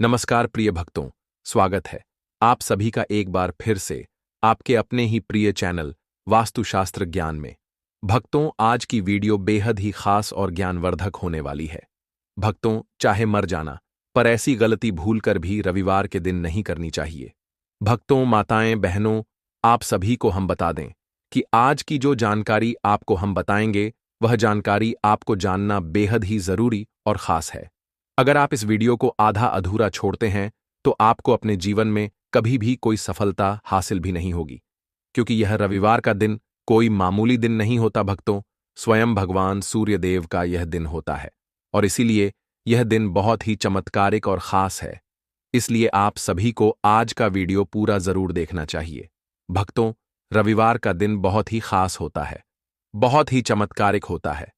नमस्कार प्रिय भक्तों, स्वागत है आप सभी का एक बार फिर से आपके अपने ही प्रिय चैनल वास्तुशास्त्र ज्ञान में। भक्तों, आज की वीडियो बेहद ही खास और ज्ञानवर्धक होने वाली है। भक्तों, चाहे मर जाना, पर ऐसी गलती भूलकर भी रविवार के दिन नहीं करनी चाहिए। भक्तों, माताएं, बहनों, आप सभी को हम बता दें कि आज की जो जानकारी आपको हम बताएंगे, वह जानकारी आपको जानना बेहद ही जरूरी और खास है। अगर आप इस वीडियो को आधा अधूरा छोड़ते हैं तो आपको अपने जीवन में कभी भी कोई सफलता हासिल भी नहीं होगी, क्योंकि यह रविवार का दिन कोई मामूली दिन नहीं होता भक्तों। स्वयं भगवान सूर्यदेव का यह दिन होता है और इसीलिए यह दिन बहुत ही चमत्कारिक और खास है। इसलिए आप सभी को आज का वीडियो पूरा जरूर देखना चाहिए। भक्तों, रविवार का दिन बहुत ही खास होता है, बहुत ही चमत्कारिक होता है।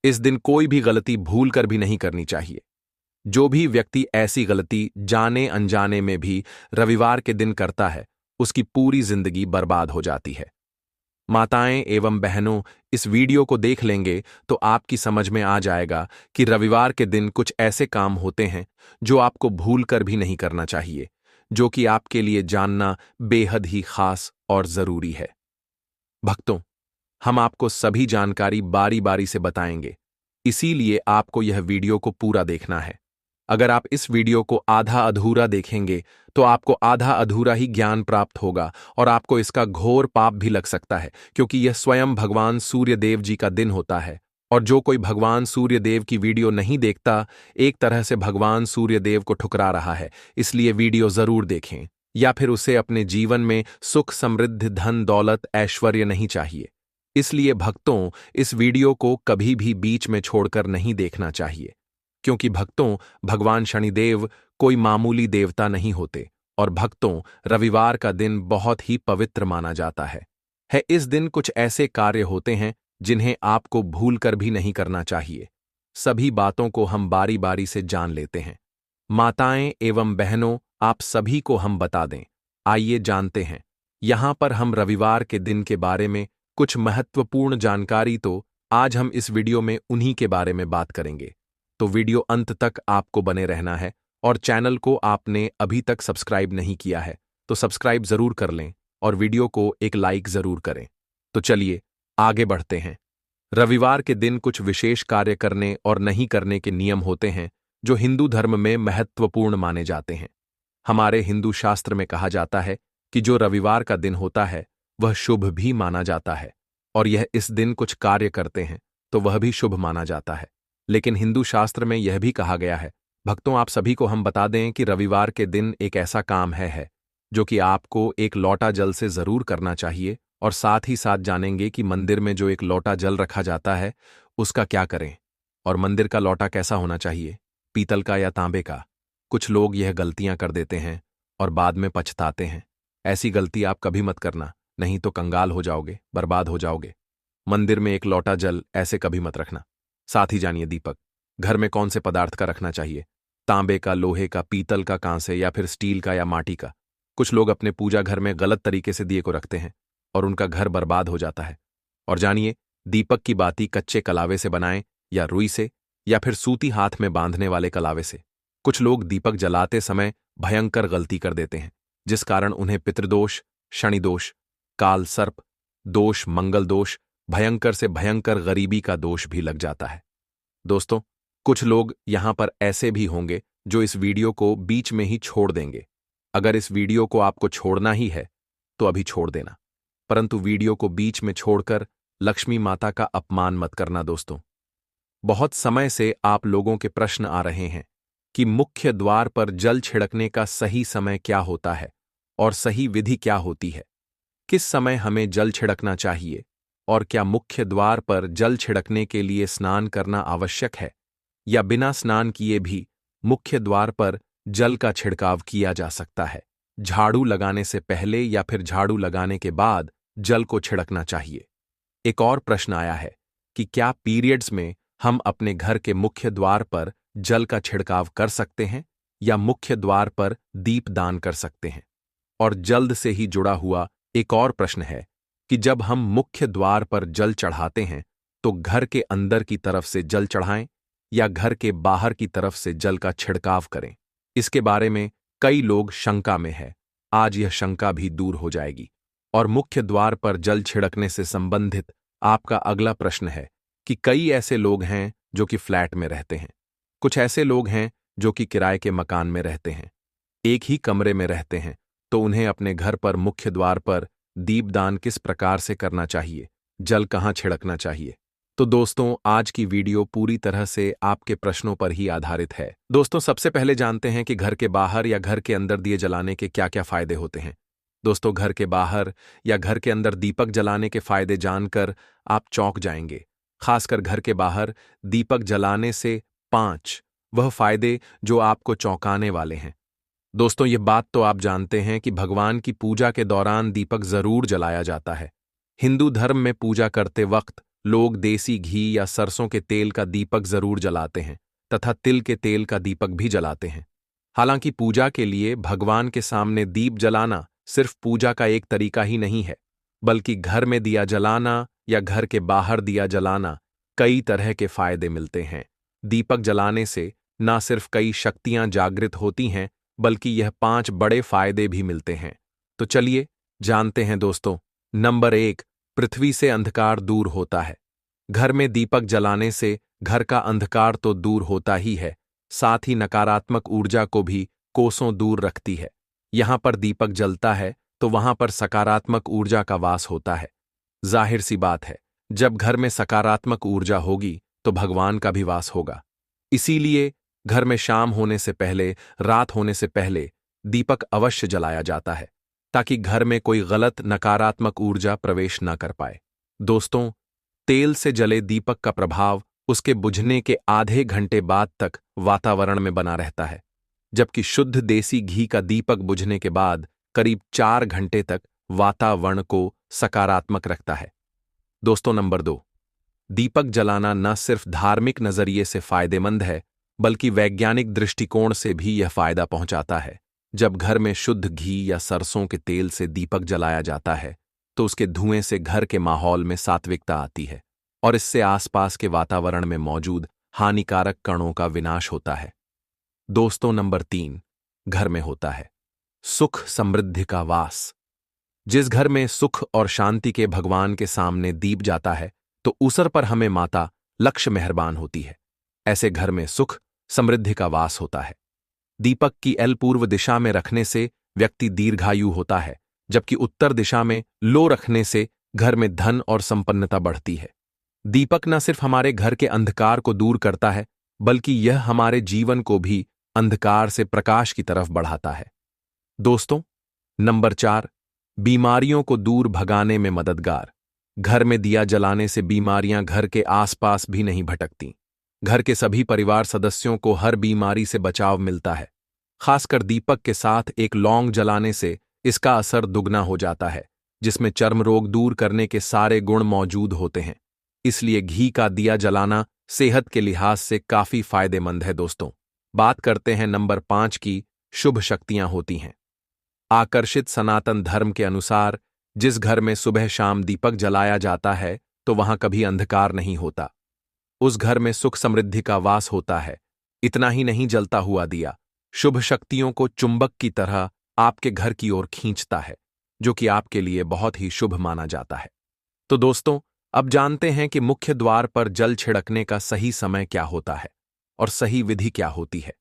इस दिन कोई भी गलती भूल कर भी नहीं करनी चाहिए। जो भी व्यक्ति ऐसी गलती जाने अनजाने में भी रविवार के दिन करता है, उसकी पूरी जिंदगी बर्बाद हो जाती है। माताएं एवं बहनों, इस वीडियो को देख लेंगे तो आपकी समझ में आ जाएगा कि रविवार के दिन कुछ ऐसे काम होते हैं जो आपको भूल कर भी नहीं करना चाहिए, जो कि आपके लिए जानना बेहद ही खास और जरूरी है। भक्तों, हम आपको सभी जानकारी बारी बारी से बताएंगे, इसीलिए आपको यह वीडियो को पूरा देखना है। अगर आप इस वीडियो को आधा अधूरा देखेंगे तो आपको आधा अधूरा ही ज्ञान प्राप्त होगा और आपको इसका घोर पाप भी लग सकता है, क्योंकि यह स्वयं भगवान सूर्यदेव जी का दिन होता है। और जो कोई भगवान सूर्यदेव की वीडियो नहीं देखता, एक तरह से भगवान सूर्यदेव को ठुकरा रहा है। इसलिए वीडियो जरूर देखें, या फिर उसे अपने जीवन में सुख, समृद्धि, धन, दौलत, ऐश्वर्य नहीं चाहिए। इसलिए भक्तों, इस वीडियो को कभी भी बीच में छोड़कर नहीं देखना चाहिए, क्योंकि भक्तों, भगवान शनिदेव कोई मामूली देवता नहीं होते और भक्तों, रविवार का दिन बहुत ही पवित्र माना जाता है। इस दिन कुछ ऐसे कार्य होते हैं जिन्हें आपको भूलकर भी नहीं करना चाहिए। सभी बातों को हम बारी बारी से जान लेते हैं। माताएं एवं बहनों, आप सभी को हम बता दें, आइए जानते हैं। यहां पर हम रविवार के दिन के बारे में कुछ महत्वपूर्ण जानकारी, तो आज हम इस वीडियो में उन्हीं के बारे में बात करेंगे। तो वीडियो अंत तक आपको बने रहना है और चैनल को आपने अभी तक सब्सक्राइब नहीं किया है तो सब्सक्राइब जरूर कर लें और वीडियो को एक लाइक जरूर करें। तो चलिए आगे बढ़ते हैं। रविवार के दिन कुछ विशेष कार्य करने और नहीं करने के नियम होते हैं जो हिंदू धर्म में महत्वपूर्ण माने जाते हैं। हमारे हिंदू शास्त्र में कहा जाता है कि जो रविवार का दिन होता है वह शुभ भी माना जाता है, और यह इस दिन कुछ कार्य करते हैं तो वह भी शुभ माना जाता है। लेकिन हिंदू शास्त्र में यह भी कहा गया है, भक्तों, आप सभी को हम बता दें कि रविवार के दिन एक ऐसा काम है जो कि आपको एक लोटा जल से जरूर करना चाहिए, और साथ ही साथ जानेंगे कि मंदिर में जो एक लोटा जल रखा जाता है उसका क्या करें, और मंदिर का लोटा कैसा होना चाहिए, पीतल का या तांबे का। कुछ लोग यह गलतियां कर देते हैं और बाद में पछताते हैं। ऐसी गलती आप कभी मत करना, नहीं तो कंगाल हो जाओगे, बर्बाद हो जाओगे। मंदिर में एक लोटा जल ऐसे कभी मत रखना। साथ ही जानिए दीपक घर में कौन से पदार्थ का रखना चाहिए, तांबे का, लोहे का, पीतल का, कांसे या फिर स्टील का या माटी का। कुछ लोग अपने पूजा घर में गलत तरीके से दिए को रखते हैं और उनका घर बर्बाद हो जाता है। और जानिए, दीपक की बाती कच्चे कलावे से बनाएं या रुई से या फिर सूती हाथ में बांधने वाले कलावे से। कुछ लोग दीपक जलाते समय भयंकर गलती कर देते हैं, जिस कारण उन्हें पितृदोष, शनिदोष, काल सर्प दोष, मंगल दोष, भयंकर से भयंकर गरीबी का दोष भी लग जाता है। दोस्तों, कुछ लोग यहां पर ऐसे भी होंगे जो इस वीडियो को बीच में ही छोड़ देंगे। अगर इस वीडियो को आपको छोड़ना ही है तो अभी छोड़ देना, परंतु वीडियो को बीच में छोड़कर लक्ष्मी माता का अपमान मत करना। दोस्तों, बहुत समय से आप लोगों के प्रश्न आ रहे हैं कि मुख्य द्वार पर जल छिड़कने का सही समय क्या होता है और सही विधि क्या होती है। किस समय हमें जल छिड़कना चाहिए और क्या मुख्य द्वार पर जल छिड़कने के लिए स्नान करना आवश्यक है या बिना स्नान किए भी मुख्य द्वार पर जल का छिड़काव किया जा सकता है। झाड़ू लगाने से पहले या फिर झाड़ू लगाने के बाद जल को छिड़कना चाहिए। एक और प्रश्न आया है कि क्या पीरियड्स में हम अपने घर के मुख्य द्वार पर जल का छिड़काव कर सकते हैं या मुख्य द्वार पर दीप दान कर सकते हैं। और जल्द से ही जुड़ा हुआ एक और प्रश्न है कि जब हम मुख्य द्वार पर जल चढ़ाते हैं तो घर के अंदर की तरफ से जल चढ़ाएं या घर के बाहर की तरफ से जल का छिड़काव करें। इसके बारे में कई लोग शंका में है। आज यह शंका भी दूर हो जाएगी। और मुख्य द्वार पर जल छिड़कने से संबंधित आपका अगला प्रश्न है कि कई ऐसे लोग हैं जो कि फ्लैट में रहते हैं, कुछ ऐसे लोग हैं जो कि किराए के मकान में रहते हैं, एक ही कमरे में रहते हैं, तो उन्हें अपने घर पर मुख्य द्वार पर दीपदान किस प्रकार से करना चाहिए, जल कहाँ छिड़कना चाहिए। तो दोस्तों, आज की वीडियो पूरी तरह से आपके प्रश्नों पर ही आधारित है। दोस्तों, सबसे पहले जानते हैं कि घर के बाहर या घर के अंदर दिए जलाने के क्या क्या फायदे होते हैं। दोस्तों, घर के बाहर या घर के अंदर दीपक जलाने के फायदे जानकर आप चौंक जाएंगे। खासकर घर के बाहर दीपक जलाने से 5 वह फायदे जो आपको चौंकाने वाले हैं। दोस्तों, ये बात तो आप जानते हैं कि भगवान की पूजा के दौरान दीपक जरूर जलाया जाता है। हिंदू धर्म में पूजा करते वक्त लोग देसी घी या सरसों के तेल का दीपक जरूर जलाते हैं तथा तिल के तेल का दीपक भी जलाते हैं। हालांकि पूजा के लिए भगवान के सामने दीप जलाना सिर्फ पूजा का एक तरीका ही नहीं है, बल्कि घर में दिया जलाना या घर के बाहर दिया जलाना कई तरह के फायदे मिलते हैं। दीपक जलाने से न सिर्फ कई शक्तियां जागृत होती हैं, बल्कि यह 5 बड़े फायदे भी मिलते हैं। तो चलिए जानते हैं दोस्तों। नंबर 1, पृथ्वी से अंधकार दूर होता है। घर में दीपक जलाने से घर का अंधकार तो दूर होता ही है, साथ ही नकारात्मक ऊर्जा को भी कोसों दूर रखती है। यहां पर दीपक जलता है तो वहां पर सकारात्मक ऊर्जा का वास होता है। जाहिर सी बात है, जब घर में सकारात्मक ऊर्जा होगी तो भगवान का भी वास होगा। इसीलिए घर में शाम होने से पहले, रात होने से पहले दीपक अवश्य जलाया जाता है, ताकि घर में कोई गलत नकारात्मक ऊर्जा प्रवेश न कर पाए। दोस्तों, तेल से जले दीपक का प्रभाव उसके बुझने के आधे घंटे बाद तक वातावरण में बना रहता है, जबकि शुद्ध देसी घी का दीपक बुझने के बाद करीब 4 घंटे तक वातावरण को सकारात्मक रखता है। दोस्तों, नंबर 2, दीपक जलाना न सिर्फ धार्मिक नजरिए से फायदेमंद है, बल्कि वैज्ञानिक दृष्टिकोण से भी यह फायदा पहुंचाता है। जब घर में शुद्ध घी या सरसों के तेल से दीपक जलाया जाता है तो उसके धुएं से घर के माहौल में सात्विकता आती है और इससे आसपास के वातावरण में मौजूद हानिकारक कणों का विनाश होता है। दोस्तों, नंबर 3, घर में होता है सुख समृद्धि का वास। जिस घर में सुख और शांति के भगवान के सामने दीप जाता है तो उसर पर हमें माता लक्ष्य मेहरबान होती है। ऐसे घर में सुख समृद्धि का वास होता है। दीपक की एल पूर्व दिशा में रखने से व्यक्ति दीर्घायु होता है, जबकि उत्तर दिशा में लो रखने से घर में धन और संपन्नता बढ़ती है। दीपक न सिर्फ हमारे घर के अंधकार को दूर करता है, बल्कि यह हमारे जीवन को भी अंधकार से प्रकाश की तरफ बढ़ाता है। दोस्तों, नंबर 4, बीमारियों को दूर भगाने में मददगार। घर में दिया जलाने से बीमारियां घर के आसपास भी नहीं भटकती। घर के सभी परिवार सदस्यों को हर बीमारी से बचाव मिलता है। खासकर दीपक के साथ एक लौंग जलाने से इसका असर दुगना हो जाता है, जिसमें चर्म रोग दूर करने के सारे गुण मौजूद होते हैं। इसलिए घी का दिया जलाना सेहत के लिहाज से काफी फायदेमंद है। दोस्तों, बात करते हैं नंबर 5 की। शुभ शक्तियां होती हैं। आकर्षित सनातन धर्म के अनुसार जिस घर में सुबह शाम दीपक जलाया जाता है तो वहां कभी अंधकार नहीं होता। उस घर में सुख समृद्धि का वास होता है। इतना ही नहीं, जलता हुआ दिया शुभ शक्तियों को चुंबक की तरह आपके घर की ओर खींचता है, जो कि आपके लिए बहुत ही शुभ माना जाता है। तो दोस्तों, अब जानते हैं कि मुख्य द्वार पर जल छिड़कने का सही समय क्या होता है और सही विधि क्या होती है।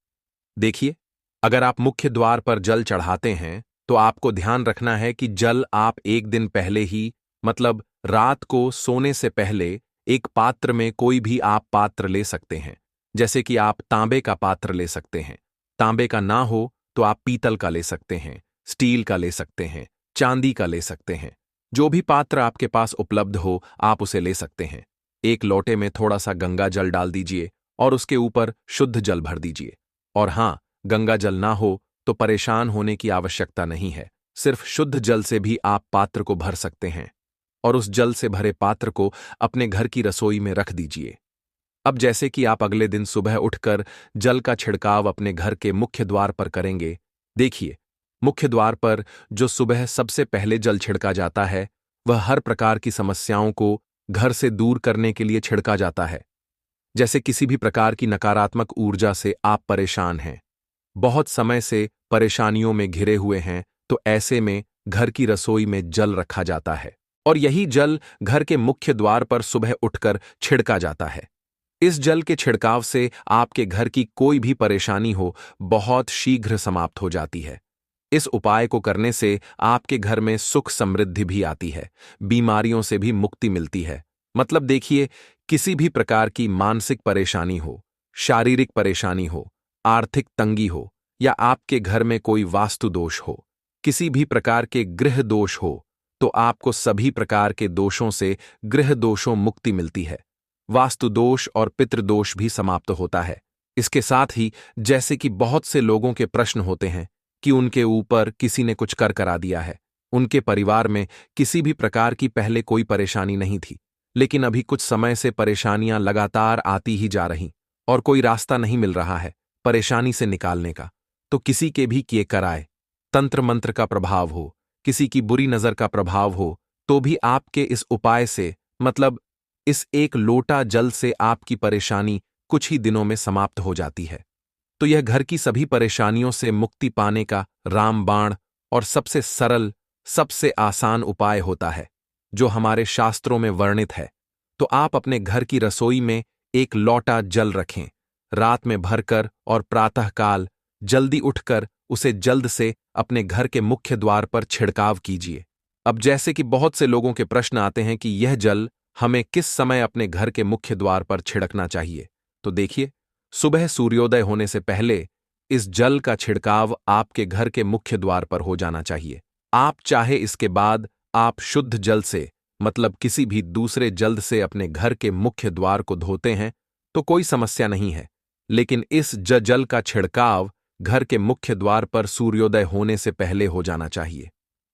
देखिए, अगर आप मुख्य द्वार पर जल चढ़ाते हैं तो आपको ध्यान रखना है कि जल आप एक दिन पहले ही, मतलब रात को सोने से पहले, एक पात्र में, कोई भी आप पात्र ले सकते हैं। जैसे कि आप तांबे का पात्र ले सकते हैं। तांबे का ना हो तो आप पीतल का ले सकते हैं, स्टील का ले सकते हैं, चांदी का ले सकते हैं। जो भी पात्र आपके पास उपलब्ध हो आप उसे ले सकते हैं। एक लोटे में थोड़ा सा गंगा जल डाल दीजिए और उसके ऊपर शुद्ध जल भर दीजिए। और हां, गंगा जल ना हो तो परेशान होने की आवश्यकता नहीं है। सिर्फ शुद्ध जल से भी आप पात्र को भर सकते हैं और उस जल से भरे पात्र को अपने घर की रसोई में रख दीजिए। अब जैसे कि आप अगले दिन सुबह उठकर जल का छिड़काव अपने घर के मुख्य द्वार पर करेंगे। देखिए, मुख्य द्वार पर जो सुबह सबसे पहले जल छिड़का जाता है वह हर प्रकार की समस्याओं को घर से दूर करने के लिए छिड़का जाता है। जैसे किसी भी प्रकार की नकारात्मक ऊर्जा से आप परेशान हैं, बहुत समय से परेशानियों में घिरे हुए हैं, तो ऐसे में घर की रसोई में जल रखा जाता है और यही जल घर के मुख्य द्वार पर सुबह उठकर छिड़का जाता है। इस जल के छिड़काव से आपके घर की कोई भी परेशानी हो बहुत शीघ्र समाप्त हो जाती है। इस उपाय को करने से आपके घर में सुख समृद्धि भी आती है, बीमारियों से भी मुक्ति मिलती है। मतलब देखिए, किसी भी प्रकार की मानसिक परेशानी हो, शारीरिक परेशानी हो, आर्थिक तंगी हो या आपके घर में कोई वास्तु दोष हो, किसी भी प्रकार के गृह दोष हो, तो आपको सभी प्रकार के दोषों से गृह दोषों मुक्ति मिलती है। वास्तु दोष और पितृदोष भी समाप्त होता है। इसके साथ ही जैसे कि बहुत से लोगों के प्रश्न होते हैं कि उनके ऊपर किसी ने कुछ कर करा दिया है, उनके परिवार में किसी भी प्रकार की पहले कोई परेशानी नहीं थी, लेकिन अभी कुछ समय से परेशानियां लगातार आती ही जा रहीं और कोई रास्ता नहीं मिल रहा है परेशानी से निकालने का, तो किसी के भी किए कराए तंत्र मंत्र का प्रभाव हो, किसी की बुरी नजर का प्रभाव हो, तो भी आपके इस उपाय से, मतलब इस एक लोटा जल से आपकी परेशानी कुछ ही दिनों में समाप्त हो जाती है। तो यह घर की सभी परेशानियों से मुक्ति पाने का रामबाण और सबसे सरल, सबसे आसान उपाय होता है, जो हमारे शास्त्रों में वर्णित है। तो आप अपने घर की रसोई में एक लोटा जल रखें, रात में भरकर और प्रातःकाल जल्दी उठकर उसे जल्द से अपने घर के मुख्य द्वार पर छिड़काव कीजिए। अब जैसे कि बहुत से लोगों के प्रश्न आते हैं कि यह जल हमें किस समय अपने घर के मुख्य द्वार पर छिड़कना चाहिए, तो देखिए, सुबह सूर्योदय होने से पहले इस जल का छिड़काव आपके घर के मुख्य द्वार पर हो जाना चाहिए। आप चाहे इसके बाद आप शुद्ध जल से, मतलब किसी भी दूसरे जल से अपने घर के मुख्य द्वार को धोते हैं तो कोई समस्या नहीं है, लेकिन इस जल का छिड़काव घर के मुख्य द्वार पर सूर्योदय होने से पहले हो जाना चाहिए।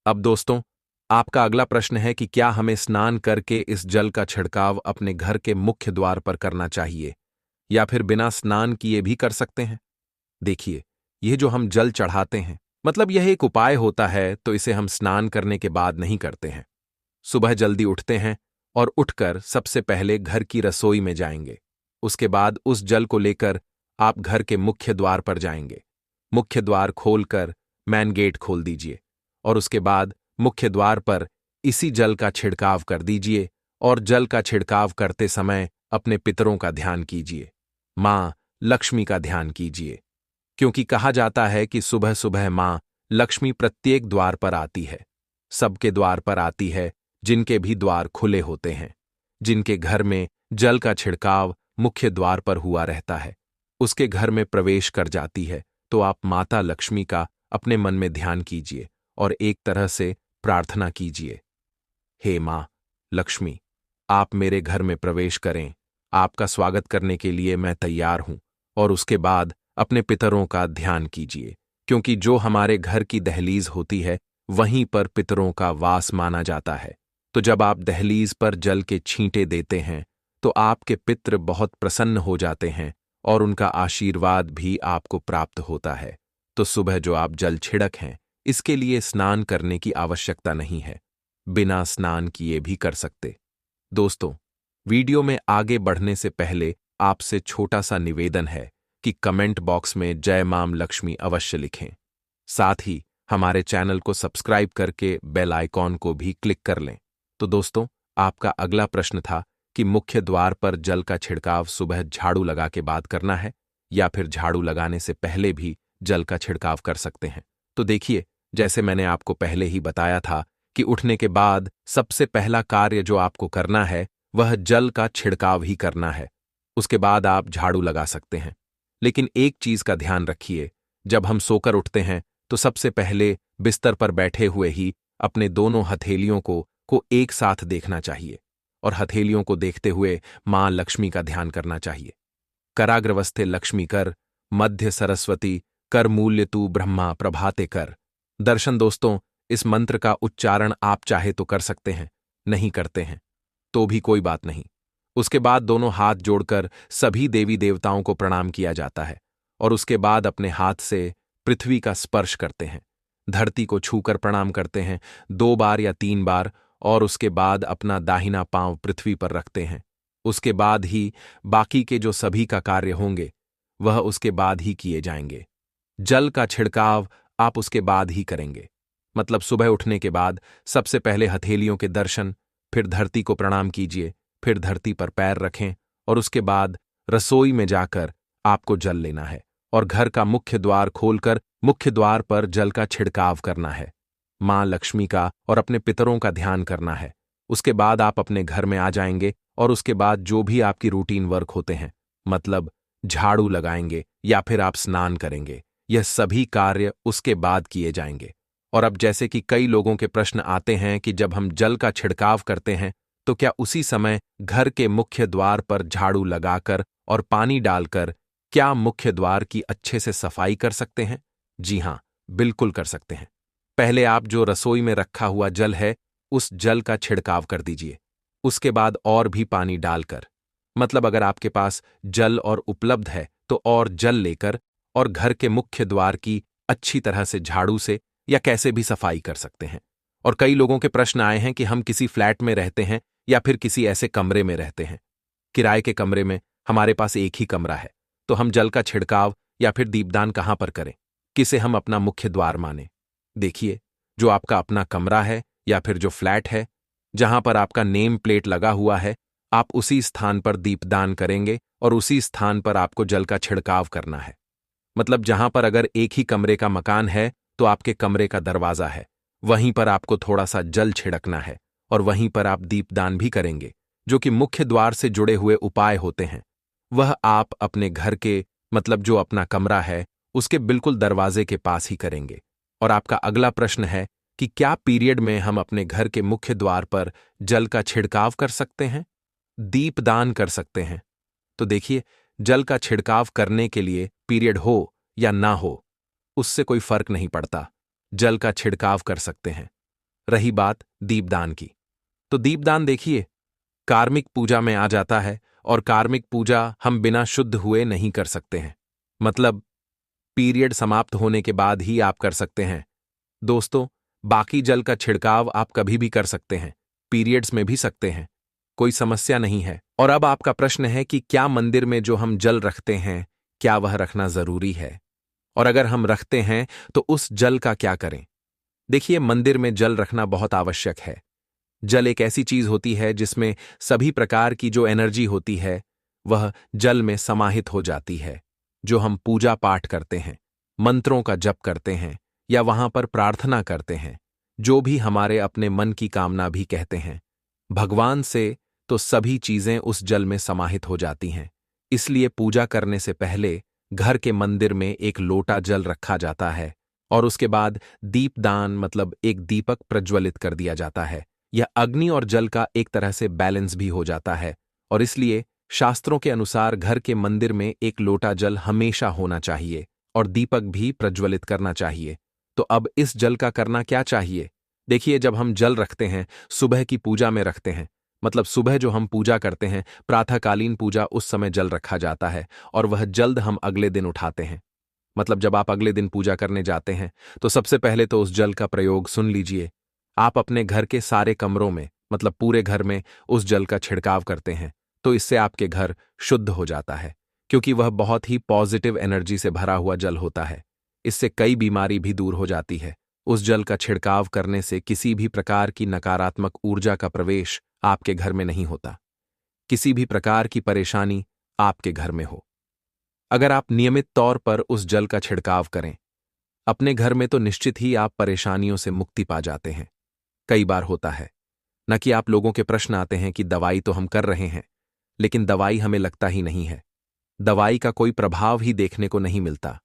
अब दोस्तों, आपका अगला प्रश्न है कि क्या हमें स्नान करके इस जल का छिड़काव अपने घर के मुख्य द्वार पर करना चाहिए या फिर बिना स्नान किए भी कर सकते हैं? देखिए, यह जो हम जल चढ़ाते हैं, मतलब यह एक उपाय होता है, तो इसे हम स्नान करने के बाद नहीं करते हैं। सुबह जल्दी उठते हैं और उठकर सबसे पहले घर की रसोई में जाएंगे। उसके बाद उस जल को लेकर आप घर के मुख्य द्वार पर जाएंगे। मुख्य द्वार खोलकर मैन गेट खोल दीजिए और उसके बाद मुख्य द्वार पर इसी जल का छिड़काव कर दीजिए और जल का छिड़काव करते समय अपने पितरों का ध्यान कीजिए, मां लक्ष्मी का ध्यान कीजिए, क्योंकि कहा जाता है कि सुबह सुबह मां लक्ष्मी प्रत्येक द्वार पर आती है, सबके द्वार पर आती है जिनके भी द्वार खुले होते हैं। जिनके घर में जल का छिड़काव मुख्य द्वार पर हुआ रहता है, उसके घर में प्रवेश कर जाती है। तो आप माता लक्ष्मी का अपने मन में ध्यान कीजिए और एक तरह से प्रार्थना कीजिए, हे मां लक्ष्मी, आप मेरे घर में प्रवेश करें, आपका स्वागत करने के लिए मैं तैयार हूं। और उसके बाद अपने पितरों का ध्यान कीजिए, क्योंकि जो हमारे घर की दहलीज होती है वहीं पर पितरों का वास माना जाता है। तो जब आप दहलीज पर जल के छींटे देते हैं तो आपके पितृ बहुत प्रसन्न हो जाते हैं और उनका आशीर्वाद भी आपको प्राप्त होता है। तो सुबह जो आप जल छिड़क हैं, इसके लिए स्नान करने की आवश्यकता नहीं है, बिना स्नान किए भी कर सकते। दोस्तों, वीडियो में आगे बढ़ने से पहले आपसे छोटा सा निवेदन है कि कमेंट बॉक्स में जय मां लक्ष्मी अवश्य लिखें। साथ ही हमारे चैनल को सब्सक्राइब करके बेल आइकॉन को भी क्लिक कर लें। तो दोस्तों, आपका अगला प्रश्न था कि मुख्य द्वार पर जल का छिड़काव सुबह झाड़ू लगा के बाद करना है या फिर झाड़ू लगाने से पहले भी जल का छिड़काव कर सकते हैं। तो देखिए, जैसे मैंने आपको पहले ही बताया था कि उठने के बाद सबसे पहला कार्य जो आपको करना है वह जल का छिड़काव ही करना है। उसके बाद आप झाड़ू लगा सकते हैं। लेकिन एक चीज का ध्यान रखिए, जब हम सोकर उठते हैं तो सबसे पहले बिस्तर पर बैठे हुए ही अपने दोनों हथेलियों को एक साथ देखना चाहिए और हथेलियों को देखते हुए मां लक्ष्मी का ध्यान करना चाहिए। कराग्रवस्थे लक्ष्मी कर, मध्य सरस्वती कर, मूल्य तू ब्रह्मा प्रभाते कर। दर्शन दोस्तों, इस मंत्र का उच्चारण आप चाहे तो कर सकते हैं, नहीं करते हैं तो भी कोई बात नहीं। उसके बाद दोनों हाथ जोड़कर सभी देवी देवताओं को प्रणाम किया जाता है और उसके बाद अपने हाथ से पृथ्वी का स्पर्श करते हैं, धरती को छूकर प्रणाम करते हैं 2 बार या 3 बार और उसके बाद अपना दाहिना पांव पृथ्वी पर रखते हैं। उसके बाद ही बाकी के जो सभी का कार्य होंगे वह उसके बाद ही किए जाएंगे। जल का छिड़काव आप उसके बाद ही करेंगे। मतलब सुबह उठने के बाद सबसे पहले हथेलियों के दर्शन, फिर धरती को प्रणाम कीजिए, फिर धरती पर पैर रखें और उसके बाद रसोई में जाकर आपको जल लेना है और घर का मुख्य द्वार खोलकर मुख्य द्वार पर जल का छिड़काव करना है। मां लक्ष्मी का और अपने पितरों का ध्यान करना है। उसके बाद आप अपने घर में आ जाएंगे और उसके बाद जो भी आपकी रूटीन वर्क होते हैं, मतलब झाड़ू लगाएंगे या फिर आप स्नान करेंगे, यह सभी कार्य उसके बाद किए जाएंगे। और अब जैसे कि कई लोगों के प्रश्न आते हैं कि जब हम जल का छिड़काव करते हैं तो क्या उसी समय घर के मुख्य द्वार पर झाड़ू लगाकर और पानी डालकर क्या मुख्य द्वार की अच्छे से सफाई कर सकते हैं? जी हां, बिल्कुल कर सकते हैं। पहले आप जो रसोई में रखा हुआ जल है उस जल का छिड़काव कर दीजिए। उसके बाद और भी पानी डालकर, मतलब अगर आपके पास जल और उपलब्ध है तो और जल लेकर और घर के मुख्य द्वार की अच्छी तरह से झाड़ू से या कैसे भी सफाई कर सकते हैं। और कई लोगों के प्रश्न आए हैं कि हम किसी फ्लैट में रहते हैं या फिर किसी ऐसे कमरे में रहते हैं, किराए के कमरे में हमारे पास एक ही कमरा है, तो हम जल का छिड़काव या फिर दीपदान कहां पर करें, किसे हम अपना मुख्य द्वार माने? देखिए, जो आपका अपना कमरा है या फिर जो फ्लैट है जहां पर आपका नेम प्लेट लगा हुआ है, आप उसी स्थान पर दीपदान करेंगे और उसी स्थान पर आपको जल का छिड़काव करना है। मतलब जहां पर अगर एक ही कमरे का मकान है तो आपके कमरे का दरवाजा है, वहीं पर आपको थोड़ा सा जल छिड़कना है और वहीं पर आप दीपदान भी करेंगे, जो कि मुख्य द्वार से जुड़े हुए उपाय होते हैं। वह आप अपने घर के, मतलब जो अपना कमरा है उसके बिल्कुल दरवाजे के पास ही करेंगे। और आपका अगला प्रश्न है कि क्या पीरियड में हम अपने घर के मुख्य द्वार पर जल का छिड़काव कर सकते हैं, दीपदान कर सकते हैं? तो देखिए, जल का छिड़काव करने के लिए पीरियड हो या ना हो, उससे कोई फर्क नहीं पड़ता, जल का छिड़काव कर सकते हैं। रही बात दीपदान की, तो दीपदान देखिए कार्मिक पूजा में आ जाता है और कार्मिक पूजा हम बिना शुद्ध हुए नहीं कर सकते हैं। मतलब पीरियड समाप्त होने के बाद ही आप कर सकते हैं। दोस्तों, बाकी जल का छिड़काव आप कभी भी कर सकते हैं, पीरियड्स में भी सकते हैं, कोई समस्या नहीं है। और अब आपका प्रश्न है कि क्या मंदिर में जो हम जल रखते हैं क्या वह रखना जरूरी है, और अगर हम रखते हैं तो उस जल का क्या करें? देखिए, मंदिर में जल रखना बहुत आवश्यक है। जल एक ऐसी चीज होती है जिसमें सभी प्रकार की जो एनर्जी होती है वह जल में समाहित हो जाती है। जो हम पूजा पाठ करते हैं, मंत्रों का जप करते हैं या वहां पर प्रार्थना करते हैं, जो भी हमारे अपने मन की कामना भी कहते हैं भगवान से, तो सभी चीजें उस जल में समाहित हो जाती हैं। इसलिए पूजा करने से पहले घर के मंदिर में एक लोटा जल रखा जाता है और उसके बाद दीपदान, मतलब एक दीपक प्रज्वलित कर दिया जाता है। यह अग्नि और जल का एक तरह से बैलेंस भी हो जाता है और इसलिए शास्त्रों के अनुसार घर के मंदिर में एक लोटा जल हमेशा होना चाहिए और दीपक भी प्रज्वलित करना चाहिए। तो अब इस जल का करना क्या चाहिए? देखिए, जब हम जल रखते हैं सुबह की पूजा में रखते हैं, मतलब सुबह जो हम पूजा करते हैं, प्रातःकालीन पूजा, उस समय जल रखा जाता है और वह जल्द हम अगले दिन उठाते हैं। मतलब जब आप अगले दिन पूजा करने जाते हैं तो सबसे पहले तो उस जल का प्रयोग सुन लीजिए। आप अपने घर के सारे कमरों में, मतलब पूरे घर में उस जल का छिड़काव करते हैं, तो इससे आपके घर शुद्ध हो जाता है, क्योंकि वह बहुत ही पॉजिटिव एनर्जी से भरा हुआ जल होता है। इससे कई बीमारी भी दूर हो जाती है। उस जल का छिड़काव करने से किसी भी प्रकार की नकारात्मक ऊर्जा का प्रवेश आपके घर में नहीं होता, किसी भी प्रकार की परेशानी आपके घर में हो। अगर आप नियमित तौर पर उस जल का छिड़काव करें अपने घर में, तो निश्चित ही आप परेशानियों से मुक्ति पा जाते हैं। कई बार होता है न कि आप लोगों के प्रश्न आते हैं कि दवाई तो हम कर रहे हैं, लेकिन दवाई हमें लगता ही नहीं है, दवाई का कोई प्रभाव ही देखने को नहीं मिलता।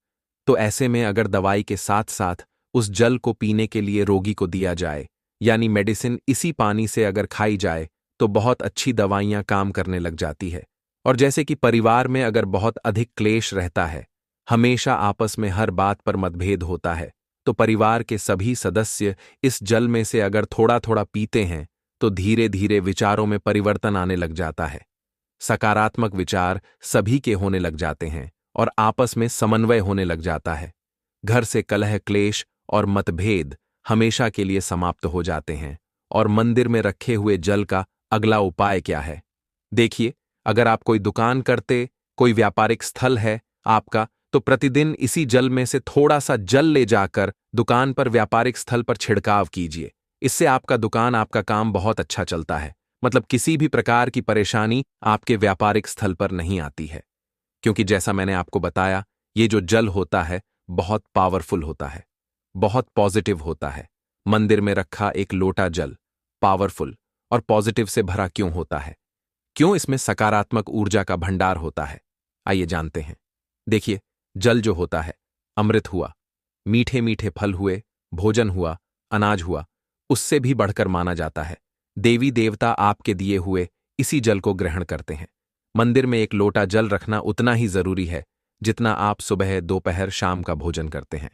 तो ऐसे में अगर दवाई के साथ साथ उस जल को पीने के लिए रोगी को दिया जाए, यानी मेडिसिन इसी पानी से अगर खाई जाए, तो बहुत अच्छी दवाइयां काम करने लग जाती है। और जैसे कि परिवार में अगर बहुत अधिक क्लेश रहता है, हमेशा आपस में हर बात पर मतभेद होता है, तो परिवार के सभी सदस्य इस जल में से अगर थोड़ा थोड़ा पीते हैं तो धीरे धीरे विचारों में परिवर्तन आने लग जाता है। सकारात्मक विचार सभी के होने लग जाते हैं और आपस में समन्वय होने लग जाता है। घर से कलह, क्लेश और मतभेद हमेशा के लिए समाप्त हो जाते हैं। और मंदिर में रखे हुए जल का अगला उपाय क्या है? देखिए, अगर आप कोई दुकान करते, कोई व्यापारिक स्थल है आपका तो प्रतिदिन इसी जल में से थोड़ा सा जल ले जाकर दुकान पर व्यापारिक स्थल पर छिड़काव कीजिए। इससे आपका दुकान, आपका काम बहुत अच्छा चलता है। मतलब किसी भी प्रकार की परेशानी आपके व्यापारिक स्थल पर नहीं आती है, क्योंकि जैसा मैंने आपको बताया, ये जो जल होता है बहुत पावरफुल होता है, बहुत पॉजिटिव होता है। मंदिर में रखा एक लोटा जल पावरफुल और पॉजिटिव से भरा क्यों होता है? क्यों इसमें सकारात्मक ऊर्जा का भंडार होता है? आइए जानते हैं। देखिए, जल जो होता है अमृत हुआ, मीठे मीठे फल हुए, भोजन हुआ, अनाज हुआ, उससे भी बढ़कर माना जाता है। देवी देवता आपके दिए हुए इसी जल को ग्रहण करते हैं। मंदिर में एक लोटा जल रखना उतना ही जरूरी है जितना आप सुबह, दोपहर, शाम का भोजन करते हैं।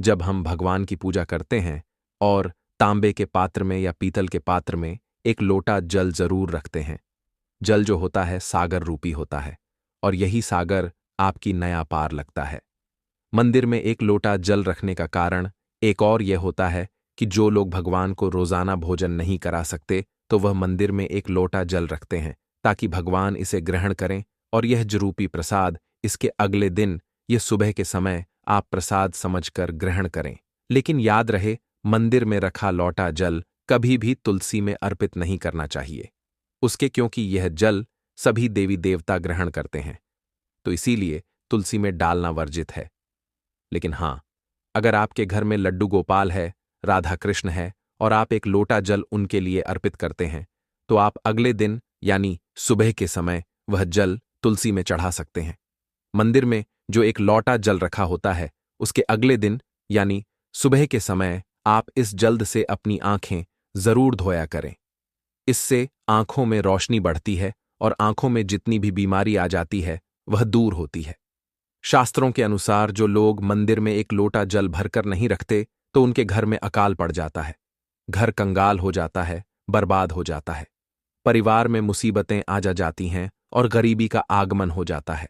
जब हम भगवान की पूजा करते हैं और तांबे के पात्र में या पीतल के पात्र में एक लोटा जल जरूर रखते हैं। जल जो होता है सागर रूपी होता है, और यही सागर आपकी नया पार लगता है। मंदिर में एक लोटा जल रखने का कारण एक और यह होता है कि जो लोग भगवान को रोजाना भोजन नहीं करा सकते, तो वह मंदिर में एक लोटा जल रखते हैं ताकि भगवान इसे ग्रहण करें, और यह जरूपी प्रसाद इसके अगले दिन, यह सुबह के समय आप प्रसाद समझकर ग्रहण करें। लेकिन याद रहे, मंदिर में रखा लोटा जल कभी भी तुलसी में अर्पित नहीं करना चाहिए उसके, क्योंकि यह जल सभी देवी देवता ग्रहण करते हैं, तो इसीलिए तुलसी में डालना वर्जित है। लेकिन हां, अगर आपके घर में लड्डू गोपाल है, राधा कृष्ण है, और आप एक लोटा जल उनके लिए अर्पित करते हैं, तो आप अगले दिन यानी सुबह के समय वह जल तुलसी में चढ़ा सकते हैं। मंदिर में जो एक लोटा जल रखा होता है, उसके अगले दिन यानी सुबह के समय आप इस जल्द से अपनी आंखें जरूर धोया करें। इससे आंखों में रोशनी बढ़ती है और आंखों में जितनी भी बीमारी आ जाती है वह दूर होती है। शास्त्रों के अनुसार जो लोग मंदिर में एक लोटा जल भरकर नहीं रखते, तो उनके घर में अकाल पड़ जाता है, घर कंगाल हो जाता है, बर्बाद हो जाता है, परिवार में मुसीबतें आ जाती हैं और गरीबी का आगमन हो जाता है।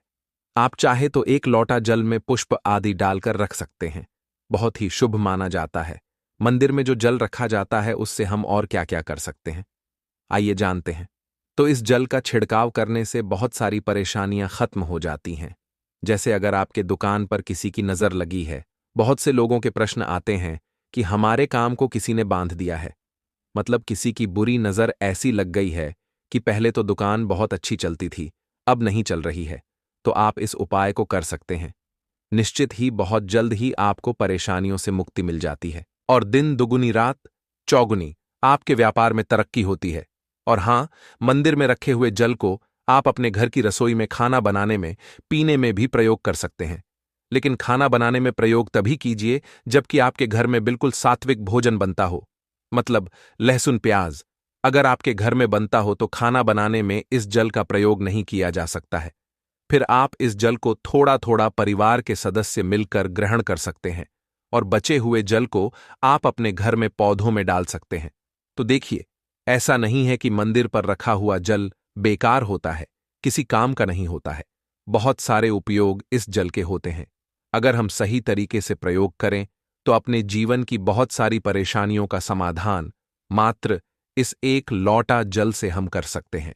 आप चाहे तो एक लोटा जल में पुष्प आदि डालकर रख सकते हैं, बहुत ही शुभ माना जाता है। मंदिर में जो जल रखा जाता है उससे हम और क्या क्या कर सकते हैं, आइए जानते हैं। तो इस जल का छिड़काव करने से बहुत सारी परेशानियां खत्म हो जाती हैं। जैसे अगर आपके दुकान पर किसी की नजर लगी है, बहुत से लोगों के प्रश्न आते हैं कि हमारे काम को किसी ने बांध दिया है, मतलब किसी की बुरी नजर ऐसी लग गई है कि पहले तो दुकान बहुत अच्छी चलती थी, अब नहीं चल रही है, तो आप इस उपाय को कर सकते हैं। निश्चित ही बहुत जल्द ही आपको परेशानियों से मुक्ति मिल जाती है, और दिन दुगुनी रात चौगुनी आपके व्यापार में तरक्की होती है। और हां, मंदिर में रखे हुए जल को आप अपने घर की रसोई में खाना बनाने में, पीने में भी प्रयोग कर सकते हैं। लेकिन खाना बनाने में प्रयोग तभी कीजिए जबकि आपके घर में बिल्कुल सात्विक भोजन बनता हो, मतलब लहसुन प्याज अगर आपके घर में बनता हो तो खाना बनाने में इस जल का प्रयोग नहीं किया जा सकता है। फिर आप इस जल को थोड़ा थोड़ा परिवार के सदस्य मिलकर ग्रहण कर सकते हैं, और बचे हुए जल को आप अपने घर में पौधों में डाल सकते हैं। तो देखिए, ऐसा नहीं है कि मंदिर पर रखा हुआ जल बेकार होता है, किसी काम का नहीं होता है। बहुत सारे उपयोग इस जल के होते हैं। अगर हम सही तरीके से प्रयोग करें तो अपने जीवन की बहुत सारी परेशानियों का समाधान मात्र इस एक लोटा जल से हम कर सकते हैं।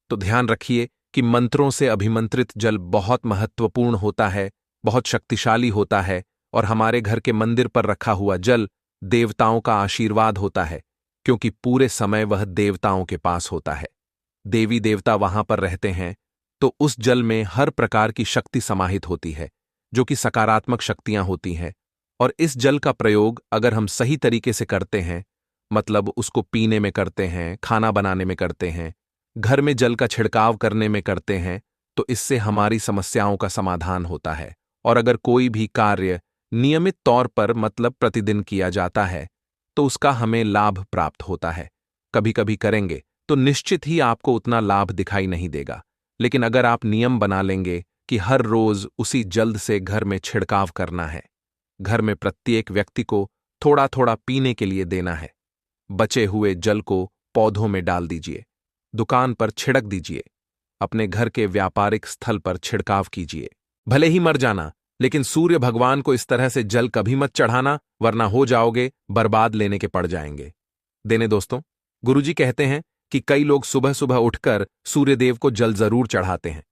तो ध्यान रखिए कि मंत्रों से अभिमंत्रित जल बहुत महत्वपूर्ण होता है, बहुत शक्तिशाली होता है, और हमारे घर के मंदिर पर रखा हुआ जल देवताओं का आशीर्वाद होता है, क्योंकि पूरे समय वह देवताओं के पास होता है। देवी देवता वहां पर रहते हैं, तो उस जल में हर प्रकार की शक्ति समाहित होती है, जो कि सकारात्मक शक्तियां होती हैं। और इस जल का प्रयोग अगर हम सही तरीके से करते हैं, मतलब उसको पीने में करते हैं, खाना बनाने में करते हैं, घर में जल का छिड़काव करने में करते हैं, तो इससे हमारी समस्याओं का समाधान होता है। और अगर कोई भी कार्य नियमित तौर पर, मतलब प्रतिदिन किया जाता है, तो उसका हमें लाभ प्राप्त होता है। कभी कभी करेंगे तो निश्चित ही आपको उतना लाभ दिखाई नहीं देगा, लेकिन अगर आप नियम बना लेंगे कि हर रोज उसी जल्द से घर में छिड़काव करना है, घर में प्रत्येक व्यक्ति को थोड़ा थोड़ा पीने के लिए देना है, बचे हुए जल को पौधों में डाल दीजिए, दुकान पर छिड़क दीजिए, अपने घर के व्यापारिक स्थल पर छिड़काव कीजिए। भले ही मर जाना, लेकिन सूर्य भगवान को इस तरह से जल कभी मत चढ़ाना, वरना हो जाओगे बर्बाद, लेने के पड़ जाएंगे। देने दोस्तों, गुरुजी कहते हैं कि कई लोग सुबह सुबह उठकर सूर्यदेव को जल जरूर चढ़ाते हैं,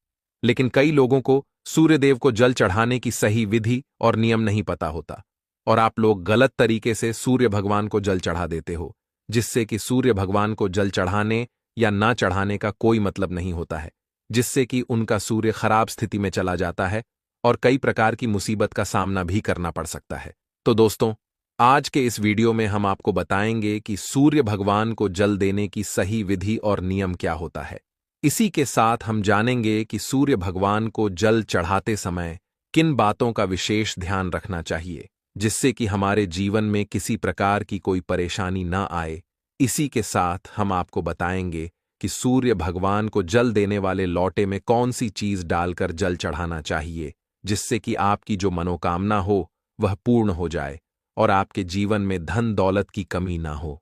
लेकिन कई लोगों को सूर्यदेव को जल चढ़ाने की सही विधि और नियम नहीं पता होता और आप लोग गलत तरीके से सूर्य भगवान को जल चढ़ा देते हो, जिससे कि सूर्य भगवान को जल चढ़ाने या ना चढ़ाने का कोई मतलब नहीं होता है, जिससे कि उनका सूर्य खराब स्थिति में चला जाता है और कई प्रकार की मुसीबत का सामना भी करना पड़ सकता है। तो दोस्तों, आज के इस वीडियो में हम आपको बताएंगे कि सूर्य भगवान को जल देने की सही विधि और नियम क्या होता है। इसी के साथ हम जानेंगे कि सूर्य भगवान को जल चढ़ाते समय किन बातों का विशेष ध्यान रखना चाहिए, जिससे कि हमारे जीवन में किसी प्रकार की कोई परेशानी ना आए। इसी के साथ हम आपको बताएंगे कि सूर्य भगवान को जल देने वाले लोटे में कौन सी चीज डालकर जल चढ़ाना चाहिए, जिससे कि आपकी जो मनोकामना हो वह पूर्ण हो जाए और आपके जीवन में धन दौलत की कमी ना हो।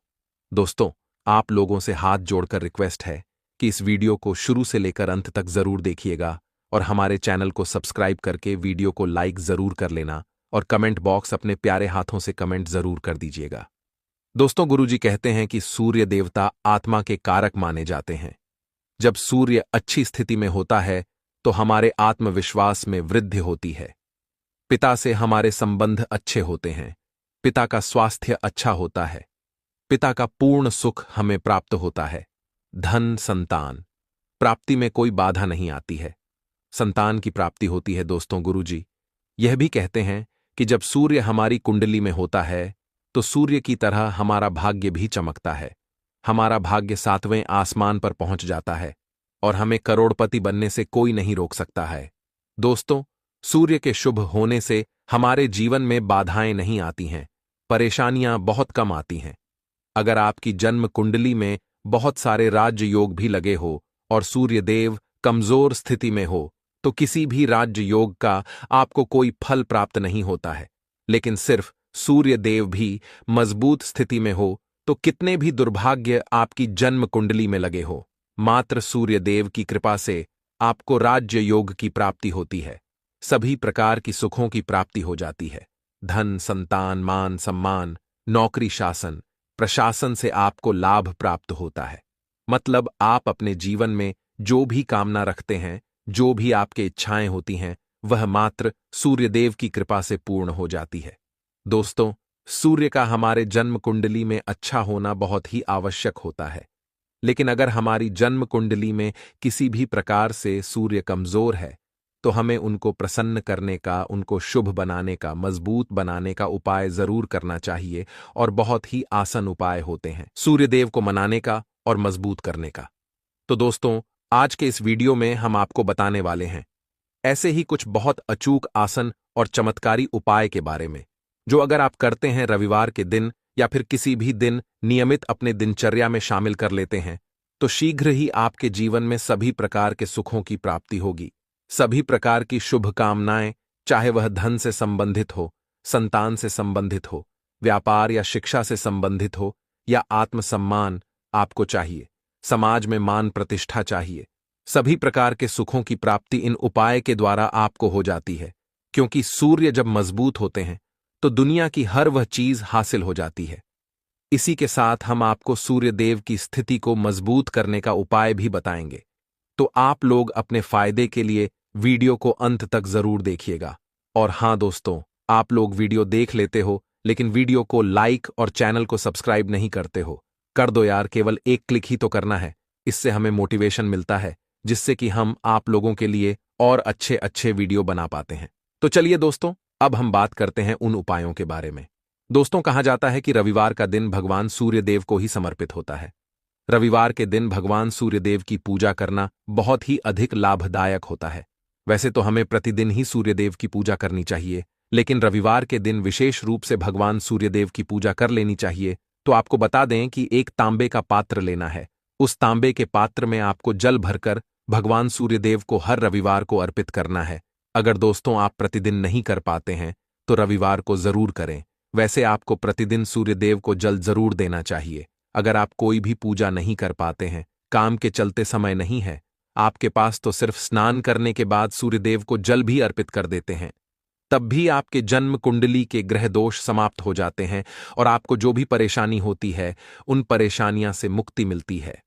दोस्तों, आप लोगों से हाथ जोड़कर रिक्वेस्ट है कि इस वीडियो को शुरू से लेकर अंत तक जरूर देखिएगा और हमारे चैनल को सब्सक्राइब करके वीडियो को लाइक जरूर कर लेना और कमेंट बॉक्स अपने प्यारे हाथों से कमेंट जरूर कर दीजिएगा। दोस्तों, गुरुजी कहते हैं कि सूर्य देवता आत्मा के कारक माने जाते हैं। जब सूर्य अच्छी स्थिति में होता है तो हमारे आत्मविश्वास में वृद्धि होती है। पिता से हमारे संबंध अच्छे होते हैं। पिता का स्वास्थ्य अच्छा होता है। पिता का पूर्ण सुख हमें प्राप्त होता है। धन संतान प्राप्ति में कोई बाधा नहीं आती है। संतान की प्राप्ति होती है। दोस्तों, गुरुजी यह भी कहते हैं कि जब सूर्य हमारी कुंडली में होता है तो सूर्य की तरह हमारा भाग्य भी चमकता है। हमारा भाग्य 7वें आसमान पर पहुंच जाता है और हमें करोड़पति बनने से कोई नहीं रोक सकता है। दोस्तों, सूर्य के शुभ होने से हमारे जीवन में बाधाएं नहीं आती हैं, परेशानियां बहुत कम आती हैं। अगर आपकी जन्म कुंडली में बहुत सारे राज्य योग भी लगे हो और सूर्य देव कमजोर स्थिति में हो तो किसी भी राज्य योग का आपको कोई फल प्राप्त नहीं होता है। लेकिन सिर्फ सूर्य देव भी मजबूत स्थिति में हो तो कितने भी दुर्भाग्य आपकी जन्म कुंडली में लगे हो, मात्र सूर्य देव की कृपा से आपको राज्य योग की प्राप्ति होती है। सभी प्रकार की सुखों की प्राप्ति हो जाती है। धन संतान मान सम्मान नौकरी शासन प्रशासन से आपको लाभ प्राप्त होता है। मतलब आप अपने जीवन में जो भी कामना रखते हैं, जो भी आपके इच्छाएं होती हैं, वह मात्र सूर्यदेव की कृपा से पूर्ण हो जाती है। दोस्तों, सूर्य का हमारे जन्म कुंडली में अच्छा होना बहुत ही आवश्यक होता है। लेकिन अगर हमारी जन्म कुंडली में किसी भी प्रकार से सूर्य कमजोर है तो हमें उनको प्रसन्न करने का, उनको शुभ बनाने का, मजबूत बनाने का उपाय जरूर करना चाहिए और बहुत ही आसान उपाय होते हैं सूर्यदेव को मनाने का और मजबूत करने का। तो दोस्तों, आज के इस वीडियो में हम आपको बताने वाले हैं ऐसे ही कुछ बहुत अचूक आसन और चमत्कारी उपाय के बारे में, जो अगर आप करते हैं रविवार के दिन या फिर किसी भी दिन नियमित अपने दिनचर्या में शामिल कर लेते हैं तो शीघ्र ही आपके जीवन में सभी प्रकार के सुखों की प्राप्ति होगी। सभी प्रकार की शुभ कामनाएं, चाहे वह धन से संबंधित हो, संतान से संबंधित हो, व्यापार या शिक्षा से संबंधित हो या आत्मसम्मान आपको चाहिए, समाज में मान प्रतिष्ठा चाहिए, सभी प्रकार के सुखों की प्राप्ति इन उपाय के द्वारा आपको हो जाती है। क्योंकि सूर्य जब मजबूत होते हैं तो दुनिया की हर वह चीज हासिल हो जाती है। इसी के साथ हम आपको सूर्य देव की स्थिति को मजबूत करने का उपाय भी बताएंगे। तो आप लोग अपने फायदे के लिए वीडियो को अंत तक जरूर देखिएगा। और हां दोस्तों, आप लोग वीडियो देख लेते हो लेकिन वीडियो को लाइक और चैनल को सब्सक्राइब नहीं करते हो। कर दो यार, केवल एक क्लिक ही तो करना है। इससे हमें मोटिवेशन मिलता है, जिससे कि हम आप लोगों के लिए और अच्छे अच्छे वीडियो बना पाते हैं। तो चलिए दोस्तों, अब हम बात करते हैं उन उपायों के बारे में। दोस्तों, कहा जाता है कि रविवार का दिन भगवान सूर्यदेव को ही समर्पित होता है। रविवार के दिन भगवान सूर्यदेव की पूजा करना बहुत ही अधिक लाभदायक होता है। वैसे तो हमें प्रतिदिन ही सूर्यदेव की पूजा करनी चाहिए, लेकिन रविवार के दिन विशेष रूप से भगवान सूर्यदेव की पूजा कर लेनी चाहिए। तो आपको बता दें कि एक तांबे का पात्र लेना है। उस तांबे के पात्र में आपको जल भरकर भगवान सूर्यदेव को हर रविवार को अर्पित करना है। अगर दोस्तों आप प्रतिदिन नहीं कर पाते हैं तो रविवार को जरूर करें। वैसे आपको प्रतिदिन सूर्यदेव को जल जरूर देना चाहिए। अगर आप कोई भी पूजा नहीं कर पाते हैं, काम के चलते समय नहीं है आपके पास, तो सिर्फ स्नान करने के बाद सूर्यदेव को जल भी अर्पित कर देते हैं, तब भी आपके जन्म कुंडली के ग्रह दोष समाप्त हो जाते हैं और आपको जो भी परेशानी होती है उन परेशानियां से मुक्ति मिलती है।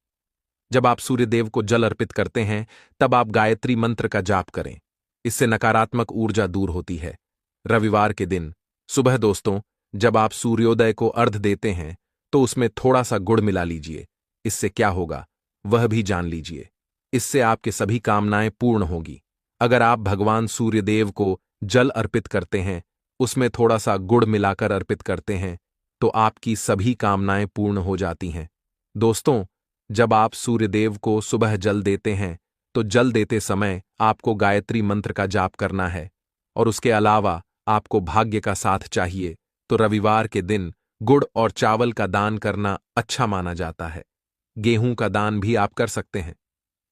जब आप सूर्यदेव को जल अर्पित करते हैं तब आप गायत्री मंत्र का जाप करें। इससे नकारात्मक ऊर्जा दूर होती है। रविवार के दिन सुबह दोस्तों, जब आप सूर्योदय को अर्घ्य देते हैं तो उसमें थोड़ा सा गुड़ मिला लीजिए। इससे क्या होगा वह भी जान लीजिए। इससे आपके सभी कामनाएं पूर्ण होगी। अगर आप भगवान सूर्यदेव को जल अर्पित करते हैं, उसमें थोड़ा सा गुड़ मिलाकर अर्पित करते हैं, तो आपकी सभी कामनाएं पूर्ण हो जाती हैं। दोस्तों, जब आप सूर्यदेव को सुबह जल देते हैं तो जल देते समय आपको गायत्री मंत्र का जाप करना है, और उसके अलावा आपको भाग्य का साथ चाहिए तो रविवार के दिन गुड़ और चावल का दान करना अच्छा माना जाता है। गेहूं का दान भी आप कर सकते हैं।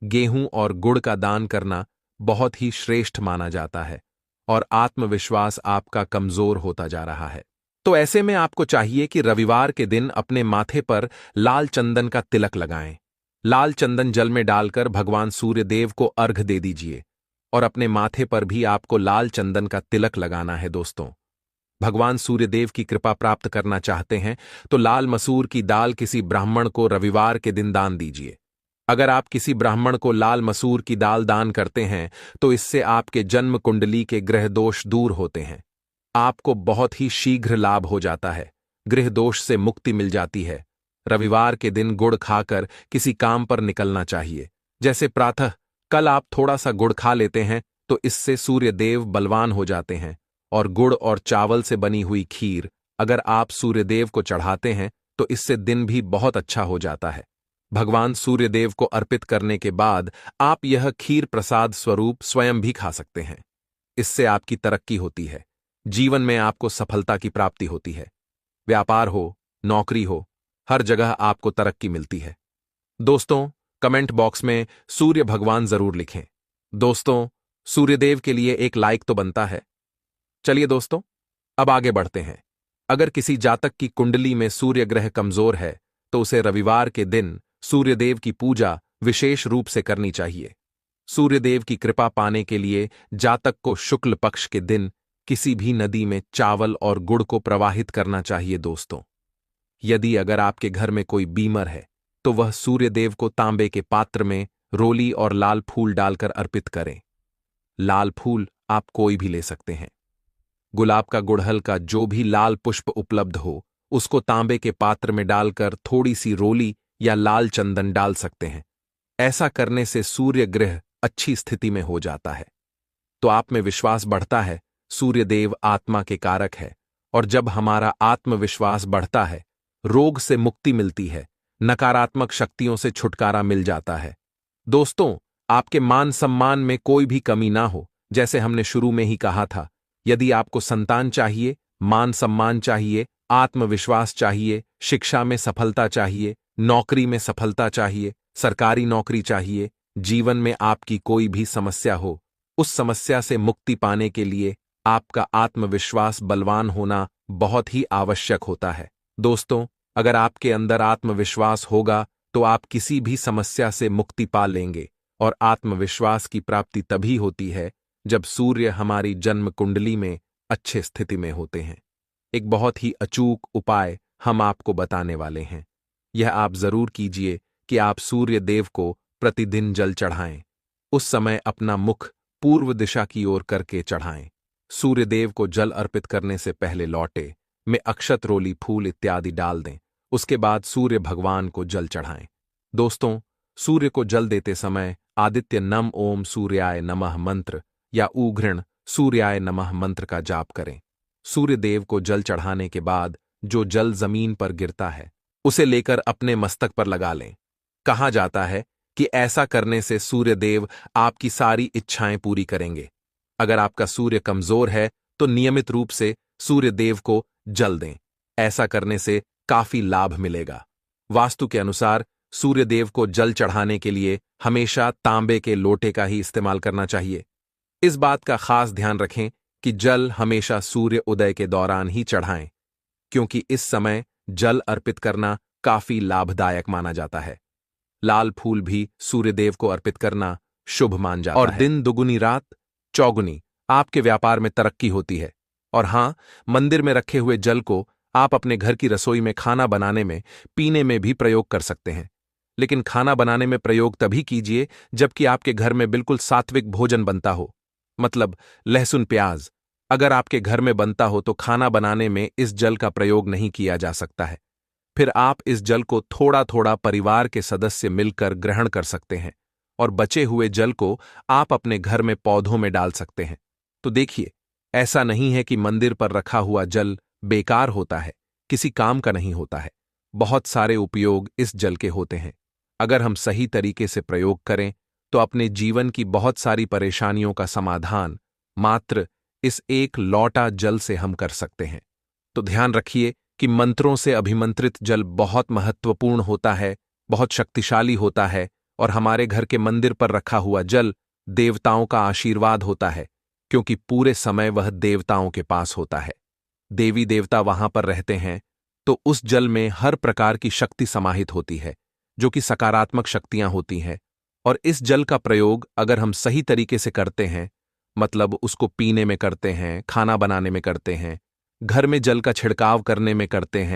गेहूं और गुड़ का दान करना बहुत ही श्रेष्ठ माना जाता है, और आत्मविश्वास आपका कमजोर होता जा रहा है। तो ऐसे में आपको चाहिए कि रविवार के दिन अपने माथे पर लाल चंदन का तिलक लगाएं। लाल चंदन जल में डालकर भगवान सूर्यदेव को अर्घ्य दे दीजिए, और अपने माथे पर भी आपको लाल चंदन का तिलक लगाना है। दोस्तों, भगवान सूर्यदेव की कृपा प्राप्त करना चाहते हैं तो लाल मसूर की दाल किसी ब्राह्मण को रविवार के दिन दान दीजिए। अगर आप किसी ब्राह्मण को लाल मसूर की दाल दान करते हैं तो इससे आपके जन्म कुंडली के ग्रह दोष दूर होते हैं। आपको बहुत ही शीघ्र लाभ हो जाता है। गृह दोष से मुक्ति मिल जाती है। रविवार के दिन गुड़ खाकर किसी काम पर निकलना चाहिए। जैसे प्रातः कल आप थोड़ा सा गुड़ खा लेते हैं तो इससे सूर्यदेव बलवान हो जाते हैं, और गुड़ और चावल से बनी हुई खीर अगर आप सूर्यदेव को चढ़ाते हैं तो इससे दिन भी बहुत अच्छा हो जाता है। भगवान सूर्यदेव को अर्पित करने के बाद आप यह खीर प्रसाद स्वरूप स्वयं भी खा सकते हैं। इससे आपकी तरक्की होती है। जीवन में आपको सफलता की प्राप्ति होती है। व्यापार हो, नौकरी हो, हर जगह आपको तरक्की मिलती है। दोस्तों, कमेंट बॉक्स में सूर्य भगवान जरूर लिखें। दोस्तों, सूर्यदेव के लिए एक लाइक तो बनता है। चलिए दोस्तों, अब आगे बढ़ते हैं। अगर किसी जातक की कुंडली में सूर्य ग्रह कमजोर है तो उसे रविवार के दिन सूर्यदेव की पूजा विशेष रूप से करनी चाहिए। सूर्यदेव की कृपा पाने के लिए जातक को शुक्ल पक्ष के दिन किसी भी नदी में चावल और गुड़ को प्रवाहित करना चाहिए। दोस्तों, यदि अगर आपके घर में कोई बीमार है तो वह सूर्यदेव को तांबे के पात्र में रोली और लाल फूल डालकर अर्पित करें। लाल फूल आप कोई भी ले सकते हैं। गुलाब का, गुड़हल का, जो भी लाल पुष्प उपलब्ध हो उसको तांबे के पात्र में डालकर थोड़ी सी रोली या लाल चंदन डाल सकते हैं। ऐसा करने से सूर्य ग्रह अच्छी स्थिति में हो जाता है, तो आप में विश्वास बढ़ता है। सूर्यदेव आत्मा के कारक है, और जब हमारा आत्मविश्वास बढ़ता है, रोग से मुक्ति मिलती है, नकारात्मक शक्तियों से छुटकारा मिल जाता है। दोस्तों, आपके मान सम्मान में कोई भी कमी ना हो। जैसे हमने शुरू में ही कहा था, यदि आपको संतान चाहिए, मान सम्मान चाहिए, आत्मविश्वास चाहिए, शिक्षा में सफलता चाहिए, नौकरी में सफलता चाहिए, सरकारी नौकरी चाहिए, जीवन में आपकी कोई भी समस्या हो, उस समस्या से मुक्ति पाने के लिए आपका आत्मविश्वास बलवान होना बहुत ही आवश्यक होता है। दोस्तों, अगर आपके अंदर आत्मविश्वास होगा तो आप किसी भी समस्या से मुक्ति पा लेंगे, और आत्मविश्वास की प्राप्ति तभी होती है जब सूर्य हमारी जन्म कुंडली में अच्छे स्थिति में होते हैं। एक बहुत ही अचूक उपाय हम आपको बताने वाले हैं। यह आप जरूर कीजिए कि आप सूर्य देव को प्रतिदिन जल चढ़ाएं। उस समय अपना मुख पूर्व दिशा की ओर करके चढ़ाएं। सूर्यदेव को जल अर्पित करने से पहले लौटे में अक्षत, रोली, फूल इत्यादि डाल दें। उसके बाद सूर्य भगवान को जल चढ़ाएं। दोस्तों, सूर्य को जल देते समय आदित्य नम ओम सूर्याय नमः मंत्र या उघृण सूर्याय नमः मंत्र का जाप करें। सूर्यदेव को जल चढ़ाने के बाद जो जल जमीन पर गिरता है उसे लेकर अपने मस्तक पर लगा लें। कहा जाता है कि ऐसा करने से सूर्यदेव आपकी सारी इच्छाएं पूरी करेंगे। अगर आपका सूर्य कमजोर है तो नियमित रूप से सूर्यदेव को जल दें। ऐसा करने से काफी लाभ मिलेगा। वास्तु के अनुसार सूर्यदेव को जल चढ़ाने के लिए हमेशा तांबे के लोटे का ही इस्तेमाल करना चाहिए। इस बात का खास ध्यान रखें कि जल हमेशा सूर्य उदय के दौरान ही चढ़ाएं, क्योंकि इस समय जल अर्पित करना काफी लाभदायक माना जाता है। लाल फूल भी सूर्यदेव को अर्पित करना शुभ मान जाता है। और दिन दुगुनी रात चौगुनी आपके व्यापार में तरक्की होती है। और हां, मंदिर में रखे हुए जल को आप अपने घर की रसोई में खाना बनाने में, पीने में भी प्रयोग कर सकते हैं। लेकिन खाना बनाने में प्रयोग तभी कीजिए जबकि आपके घर में बिल्कुल सात्विक भोजन बनता हो। मतलब लहसुन प्याज अगर आपके घर में बनता हो तो खाना बनाने में इस जल का प्रयोग नहीं किया जा सकता है। फिर आप इस जल को थोड़ा थोड़ा परिवार के सदस्य मिलकर ग्रहण कर सकते हैं और बचे हुए जल को आप अपने घर में पौधों में डाल सकते हैं। तो देखिए, ऐसा नहीं है कि मंदिर पर रखा हुआ जल बेकार होता है, किसी काम का नहीं होता है। बहुत सारे उपयोग इस जल के होते हैं। अगर हम सही तरीके से प्रयोग करें तो अपने जीवन की बहुत सारी परेशानियों का समाधान मात्र इस एक लौटा जल से हम कर सकते हैं। तो ध्यान रखिए कि मंत्रों से अभिमंत्रित जल बहुत महत्वपूर्ण होता है, बहुत शक्तिशाली होता है और हमारे घर के मंदिर पर रखा हुआ जल देवताओं का आशीर्वाद होता है, क्योंकि पूरे समय वह देवताओं के पास होता है। देवी देवता वहां पर रहते हैं, तो उस जल में हर प्रकार की शक्ति समाहित होती है, जो कि सकारात्मक शक्तियां होती हैं। और इस जल का प्रयोग अगर हम सही तरीके से करते हैं, मतलब उसको पीने में करते हैं, खाना बनाने में करते हैं, घर में जल का छिड़काव करने में करते हैं,